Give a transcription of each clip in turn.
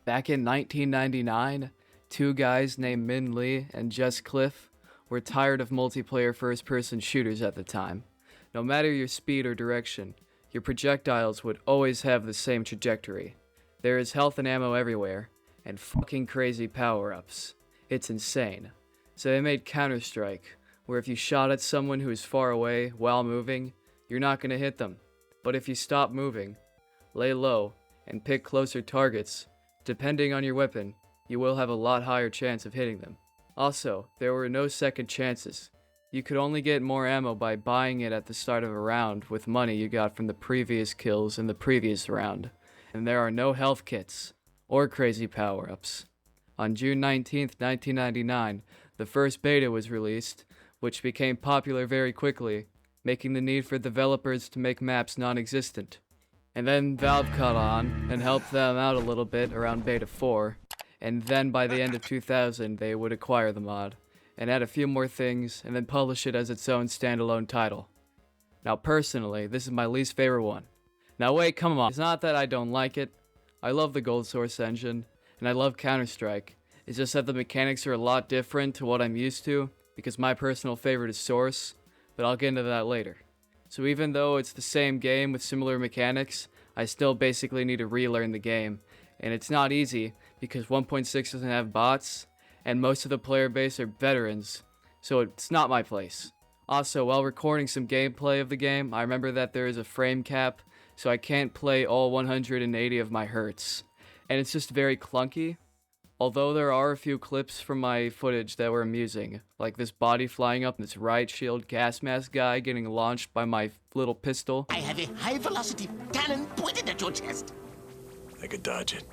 Back in 1999, two guys named Min Lee and Jess Cliff were tired of multiplayer first-person shooters at the time. No matter your speed or direction, your projectiles would always have the same trajectory. There is health and ammo everywhere, and fucking crazy power-ups. It's insane. So they made Counter-Strike, where if you shot at someone who is far away while moving, you're not gonna hit them. But if you stop moving, lay low, and pick closer targets, depending on your weapon, you will have a lot higher chance of hitting them. Also, there were no second chances. You could only get more ammo by buying it at the start of a round with money you got from the previous kills in the previous round. And there are no health kits, or crazy power-ups. On June 19th, 1999, the first beta was released, which became popular very quickly, making the need for developers to make maps non-existent. And then Valve caught on and helped them out a little bit around Beta 4, and then by the end of 2000 they would acquire the mod, and add a few more things, and then publish it as its own standalone title. Now personally, this is my least favorite one. Now wait, come on, it's not that I don't like it. I love the Gold Source engine, and I love Counter-Strike. It's just that the mechanics are a lot different to what I'm used to, because my personal favorite is Source, but I'll get into that later. So even though it's the same game with similar mechanics, I still basically need to relearn the game. And it's not easy, because 1.6 doesn't have bots, and most of the player base are veterans, so it's not my place. Also, while recording some gameplay of the game, I remember that there is a frame cap, so I can't play all 180 of my hertz. And it's just very clunky. Although there are a few clips from my footage that were amusing, like this body flying up and this riot shield gas mask guy getting launched by my little pistol. I have a high-velocity cannon pointed at your chest. I could dodge it.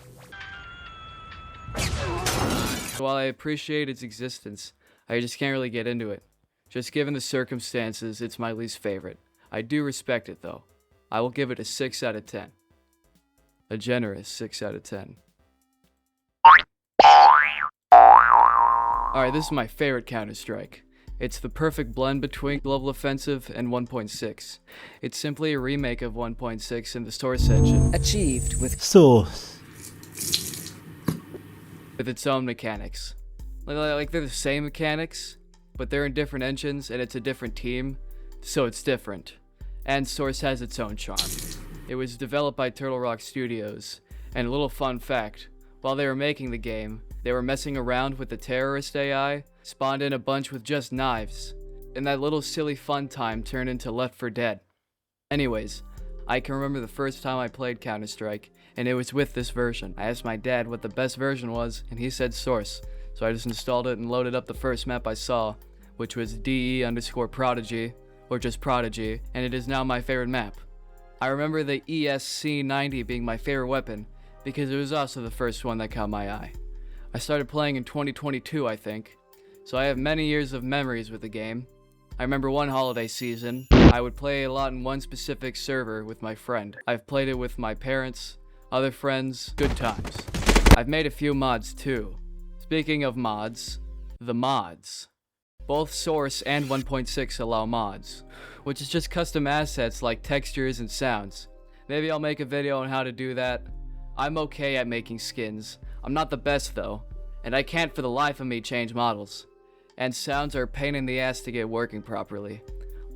While I appreciate its existence, I just can't really get into it. Just given the circumstances, it's my least favorite. I do respect it though. I will give it a 6 out of 10. A generous 6 out of 10. Alright, this is my favorite Counter-Strike. It's the perfect blend between Global Offensive and 1.6. It's simply a remake of 1.6 in the Source engine. Achieved with Source. With its own mechanics. Like they're the same mechanics, but they're in different engines and it's a different team, so it's different. And Source has its own charm. It was developed by Turtle Rock Studios, and a little fun fact, while they were making the game, they were messing around with the terrorist AI, spawned in a bunch with just knives, and that little silly fun time turned into Left 4 Dead. Anyways, I can remember the first time I played Counter-Strike, and it was with this version. I asked my dad what the best version was, and he said Source, so I just installed it and loaded up the first map I saw, which was DE_Prodigy, or just Prodigy, and it is now my favorite map. I remember the ESC-90 being my favorite weapon, because it was also the first one that caught my eye. I started playing in 2022, I think, so I have many years of memories with the game. I remember one holiday season, I would play a lot in one specific server with my friend. I've played it with my parents, other friends, good times. I've made a few mods too. Speaking of mods, the mods. Both Source and 1.6 allow mods, which is just custom assets like textures and sounds. Maybe I'll make a video on how to do that. I'm okay at making skins. I'm not the best though, and I can't for the life of me change models. And sounds are a pain in the ass to get working properly.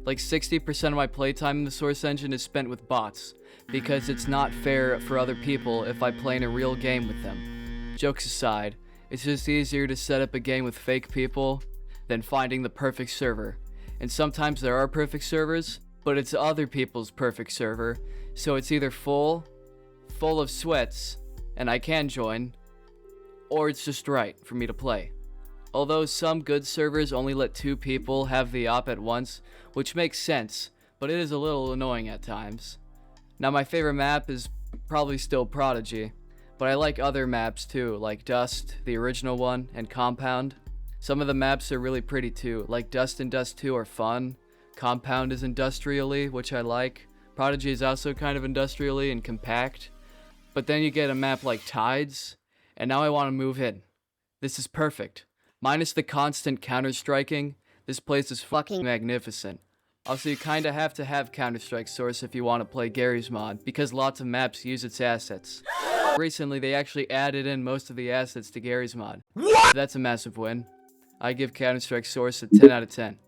Like 60% of my playtime in the Source engine is spent with bots, because it's not fair for other people if I play in a real game with them. Jokes aside, it's just easier to set up a game with fake people than finding the perfect server. And sometimes there are perfect servers, but it's other people's perfect server, so it's either full of sweats, and I can join, or it's just right for me to play. Although some good servers only let 2 people have the op at once, which makes sense, but it is a little annoying at times. Now my favorite map is probably still Prodigy, but I like other maps too, like Dust, the original one, and Compound. Some of the maps are really pretty too, like Dust and Dust 2 are fun. Compound is industrially, which I like. Prodigy is also kind of industrially and compact. But then you get a map like Tides, and now I want to move in. This is perfect. Minus the constant counter-striking, this place is fucking magnificent. Also, you kinda have to have Counter-Strike Source if you want to play Gary's mod, because lots of maps use its assets. Recently, they actually added in most of the assets to Gary's mod. What? That's a massive win. I give Counter-Strike Source a 10 out of 10.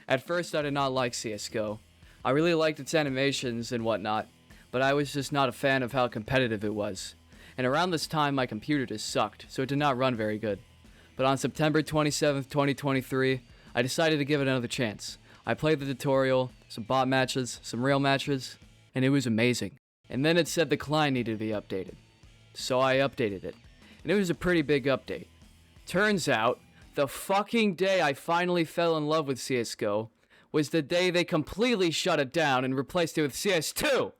At first, I did not like CSGO. I really liked its animations and whatnot, but I was just not a fan of how competitive it was. And around this time, my computer just sucked, so it did not run very good. But on September 27th, 2023, I decided to give it another chance. I played the tutorial, some bot matches, some real matches, and it was amazing. And then it said the client needed to be updated. So I updated it. And it was a pretty big update. Turns out, the fucking day I finally fell in love with CSGO was the day they completely shut it down and replaced it with CS2!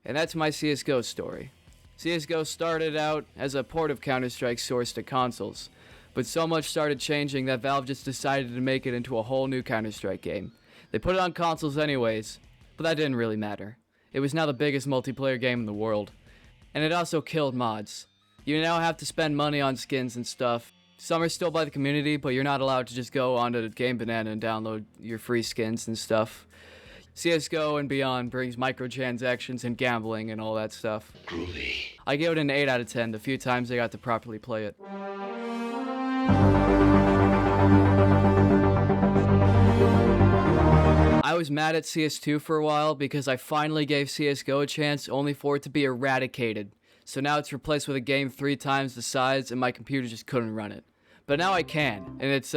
And that's my CSGO story. CSGO started out as a port of Counter-Strike Source to consoles, but so much started changing that Valve just decided to make it into a whole new Counter-Strike game. They put it on consoles anyways, but that didn't really matter. It was now the biggest multiplayer game in the world. And it also killed mods. You now have to spend money on skins and stuff. Some are still by the community, but you're not allowed to just go onto Game Banana and download your free skins and stuff. CSGO and beyond brings microtransactions and gambling and all that stuff. Groovy. I gave it an 8 out of 10 the few times I got to properly play it. I was mad at CS2 for a while because I finally gave CSGO a chance only for it to be eradicated. So now it's replaced with a game 3 times the size and my computer just couldn't run it. But now I can, and it's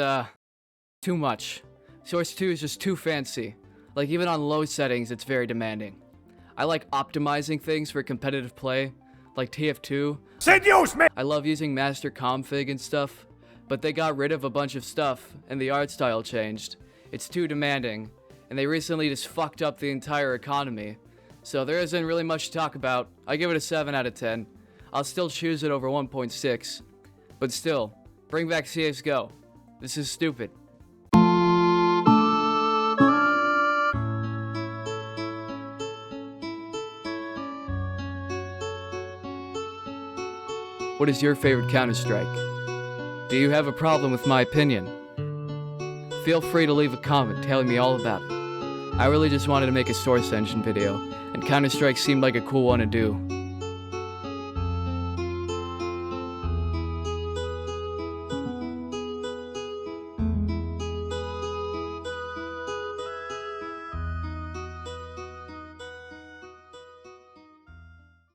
too much. Source 2 is just too fancy. Like even on low settings it's very demanding. I like optimizing things for competitive play, like TF2. Seduce me! I love using master config and stuff, but they got rid of a bunch of stuff and the art style changed. It's too demanding, and they recently just fucked up the entire economy. So there isn't really much to talk about. I give it a 7 out of 10. I'll still choose it over 1.6. But still, bring back CSGO. This is stupid. What is your favorite Counter-Strike? Do you have a problem with my opinion? Feel free to leave a comment telling me all about it. I really just wanted to make a Source Engine video, and Counter-Strike seemed like a cool one to do.